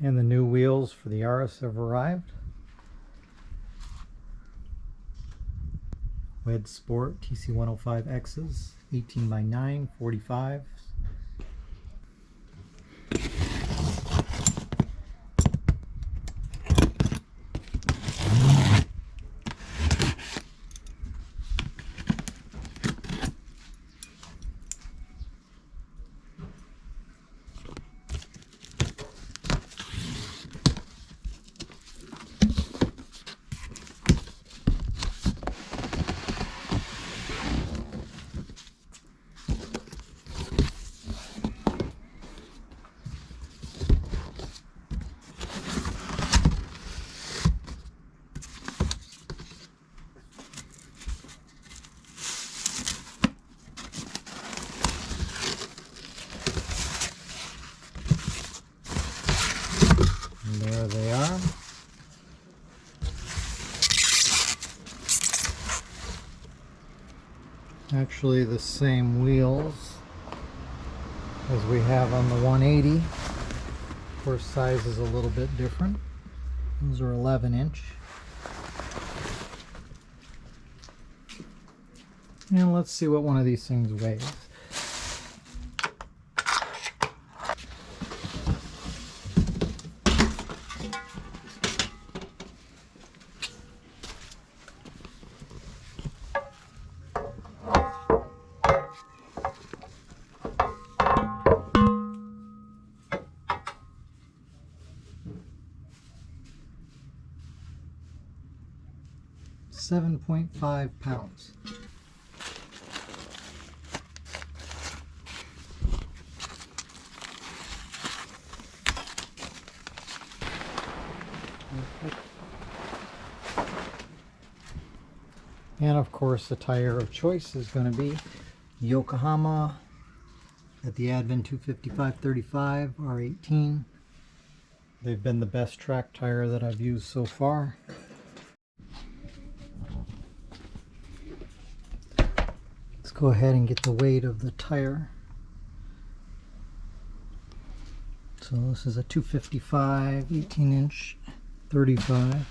And the new wheels for the Yaris have arrived. Wedssport TC105Xs, 18x9, 45s. There they are. Actually the same wheels as we have on the 180. Of course, size is a little bit different. Those are 11-inch. And let's see what one of these things weighs. £7.5 pounds. And of course the tire of choice is going to be Yokohama at the Advent 255/35 R18. They've been the best track tire that I've used so far. Let's go ahead and get the weight of the tire. So this is a 255, 18-inch, 35.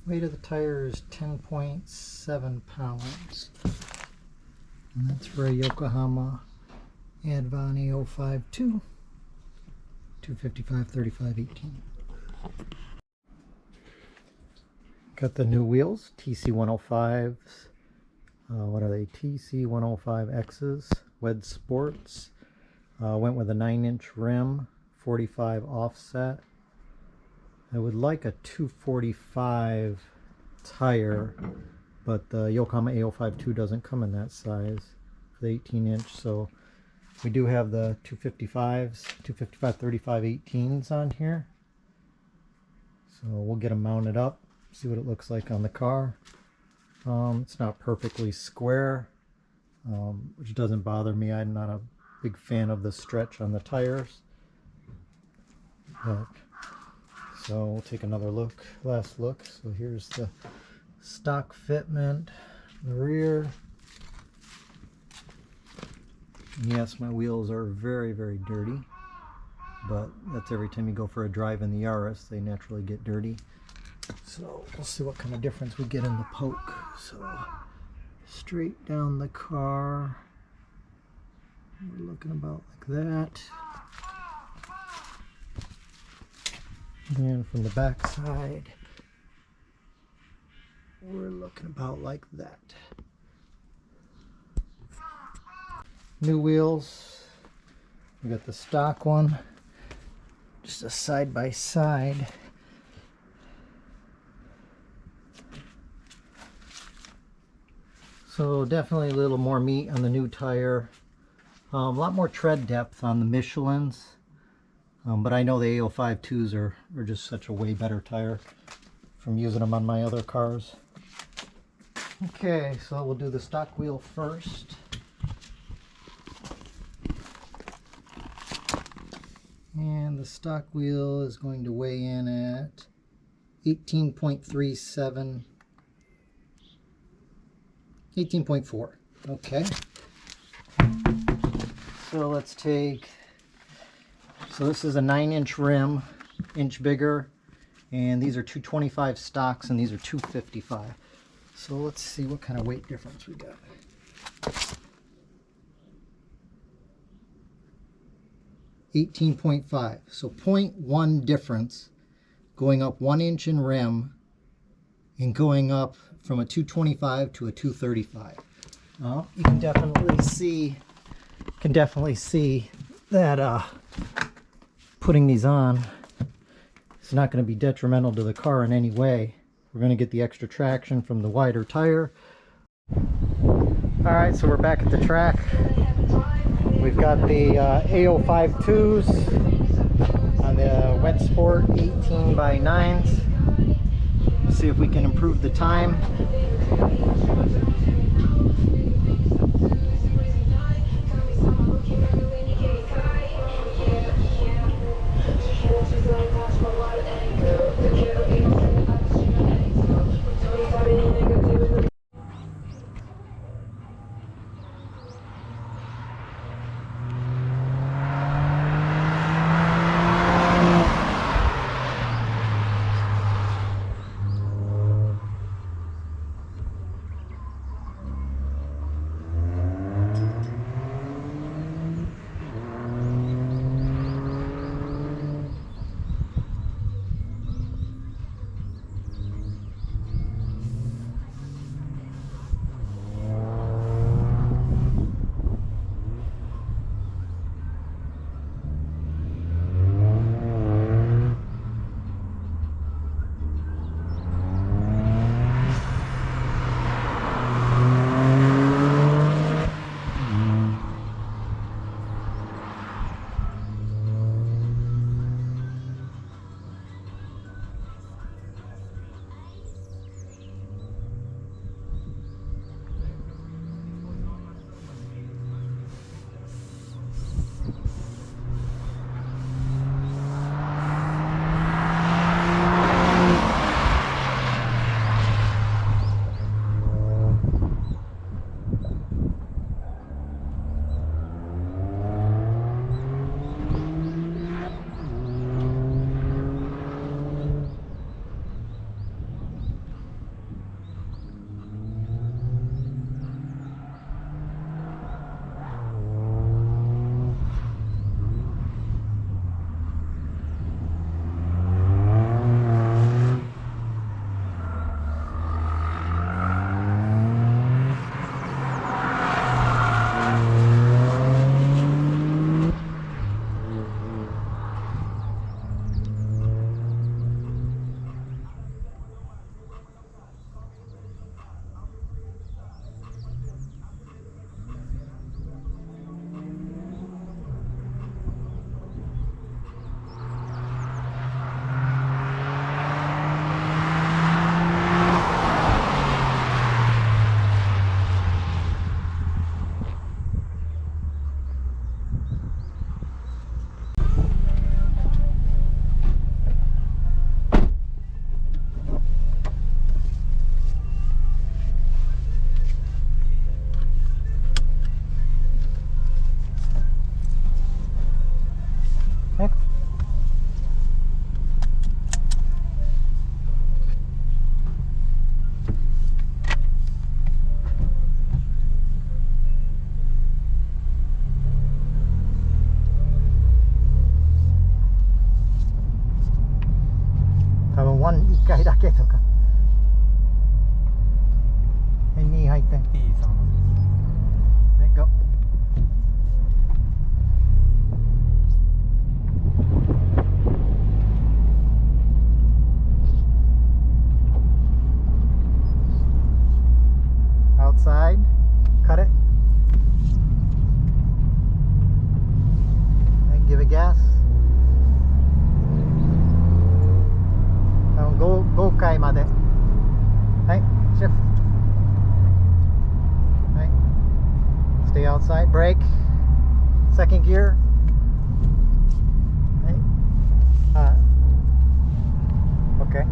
Weight of the tire is 10.7 pounds. And that's for a Yokohama Advent A052, 255/35/18. Got the new wheels, TC105s. What are they? TC105Xs, Wedssports. Went with a 9-inch rim, 45 offset. I would like a 245 tire, but the Yokohama A052 doesn't come in that size for the 18-inch, so we do have the 255s, 255/35/18s on here. So we'll get them mounted up, see what it looks like on the car. It's not perfectly square, which doesn't bother me. I'm not a big fan of the stretch on the tires. But so we'll take another look, last look. So here's the stock fitment, the rear. And yes, my wheels are very, very dirty, but that's every time you go for a drive in the Yaris, they naturally get dirty. So we'll see what kind of difference we get in the poke. So straight down the car, we're looking about like that. And from the back side, we're looking about like that. New wheels. We got the stock one, just a side by side. So definitely a little more meat on the new tire. A lot more tread depth on the Michelins. But I know the A052s are just such a way better tire from using them on my other cars. Okay, so we'll do the stock wheel first. And the stock wheel is going to weigh in at 18.37 18.4. Okay. So let's take, so this is a 9-inch rim, inch bigger, and these are 225 stocks and these are 255. So let's see what kind of weight difference we got. $18.5. So 0.1 difference going up 1 inch in rim and going up from a 225 to a 235. You can definitely see that putting these on is not going to be detrimental to the car in any way. We're going to get the extra traction from the wider tire. Alright, so we're back at the track. We've got the A052s on the Wedssport 18x9s. See if we can improve the time.1回だけとか。2入って。いいさ。Let go. Outside. Cut it. And give it gas. 5回まで。はい、シフト。はい。Stay outside. Brake. Second gear. はい。OK。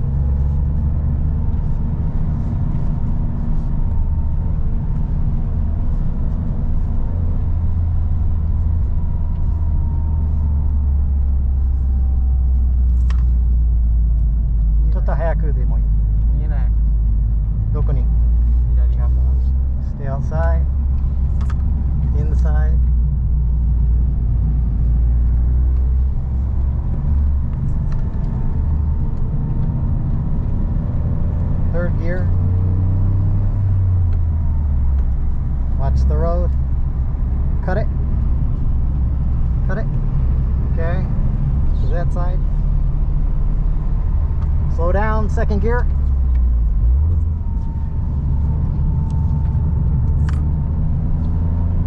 down, second gear.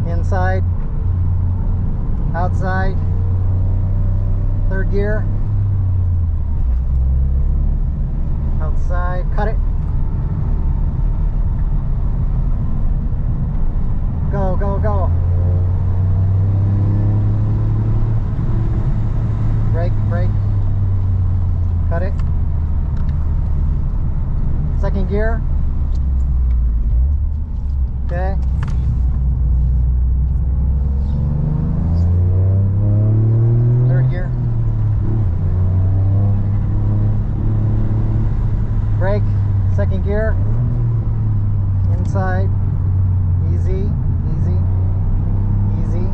Inside, outside, third gear. Outside, cut it. Go, go, go. Brake, brake. Cut it. Second gear. Okay. Third gear. Brake. Second gear. Inside. Easy. Easy. Easy.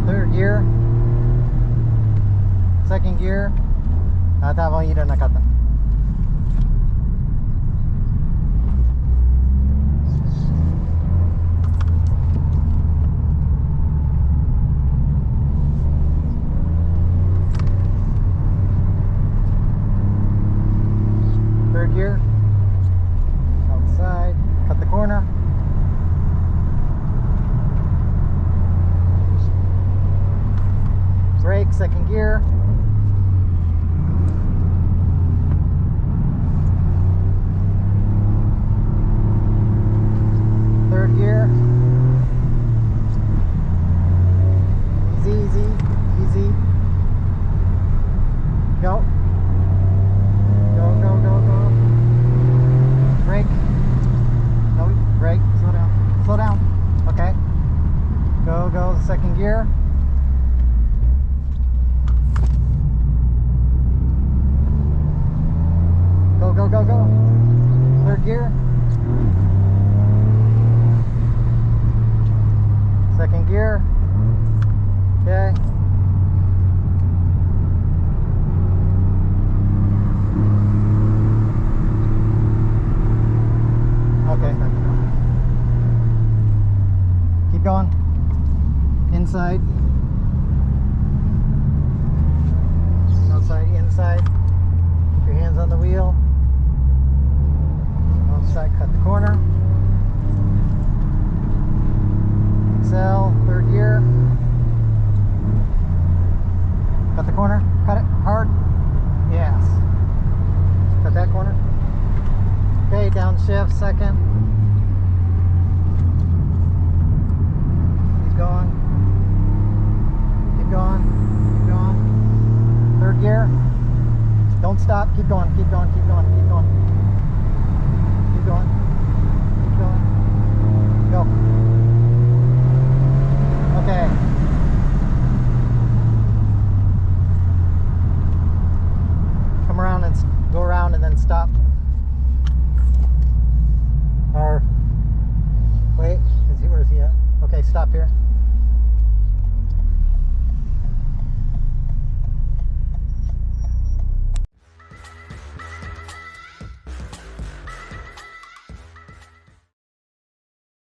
Third gear. Second gear. あ、多分いらなかった。Third gear. Outside. Cut the corner. Brake, second gear. Third gear. Easy, easy, easy. Go. Go, go, go, go. Brake. No, brake. Slow down. Slow down. Okay. Go, go, second gear. Go, go, go, go. Third gear. Second gear. Okay. Okay. Keep going. Inside. Outside, inside. Keep your hands on the wheel. Outside, cut the corner. Excel, third gear. Cut the corner. Cut it hard. Yes. Cut that corner. Okay, downshift, second. Keep going. Keep going. Keep going. Third gear. Don't stop. Keep going. Keep going. Keep going. Keep going. Keep going. Keep going. Go. Okay. Come around and go around and then stop. Or wait, where's he at? Okay, stop here.